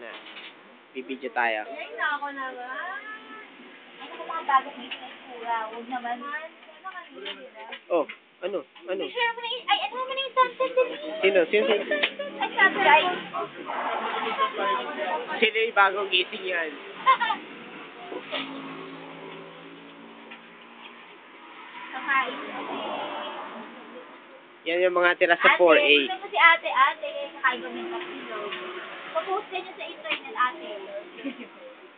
Ayan na. Bibidyo tayo. Ay, ako naman. Ano ko mga bago may pura? Huwag naman. Oh, ano? Share mo na yung, ay, ano mo na yung sunset din? Sino? Ay, sunset. Sino yung bagong gising yan? Kakain. Yan yung mga tira sa 4A. Ate, gusto mo si ate, kakain kami ng kapilog. Papost ka niya sa internet, ate.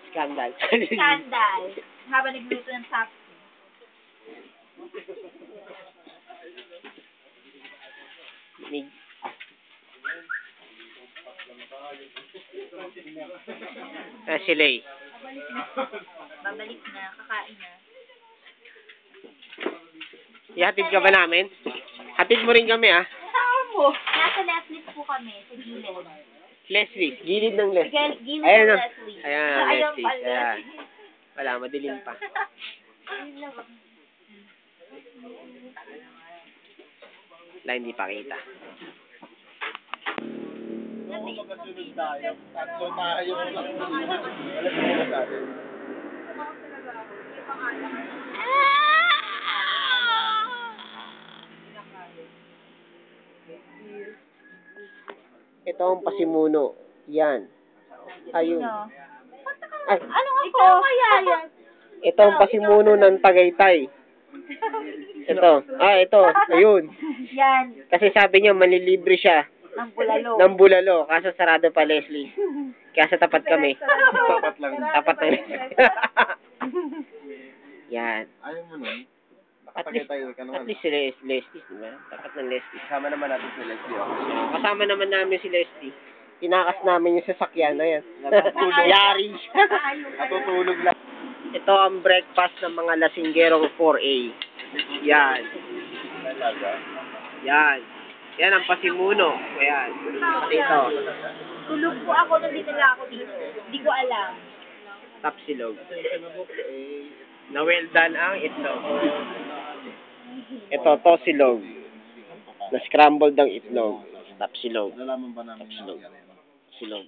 Scandal. Scandal. Habang nagluto ng sapsi. Mig. Si Lay. Babalik na, kakain na. Ihatid ka ba namin? Hatid mo rin kami, ah. Saan mo? Nasa Leslie's po kami, sa gilid. Leslie. Gilid ng Leslie. Gilid Ayan, ng no? Leslie. Ayan, Ayun Leslie. pala. Ayan. Wala, madilim pa. Wala, hindi pa kita. Magkasunod tayo. Tatlo tayo. Wala sila sa atin. Ito ang pasimuno. Yan. Ayun. Ay, Ano ako? Kaya yan? ito ang pasimuno ng Tagaytay. Ito. Ito. Ayun. Yan. Kasi sabi niya, manlilibre siya Ng bulalo. ng bulalo. Kaso sarado pa, Leslie. Kaya sa tapat kami. Tapat lang. Tapat na. Yan. Ayaw mo nun. At least, Nakapagay tayo ka at naman. least si Leslie, diba? Tapat ng Leslie. Kasama naman natin si Leslie. Kasama naman namin si Leslie. Tinakas namin yung sasakyan. Ayan. Natutulog. Yari. Natutulog lang. Ito ang breakfast ng mga lasinggerong 4A. Yan. Talaga. Yan. Yan ang pasimuno. Ayan. Pati ito. Tulog po ako nung dinala ako dito. Hindi ko alam. Tapsilog. Na well done ang itlog. Ito, tosilog. Na scrambled ang itlog. Tapsilog. Nalaman ba namin Tapsilog. Silog.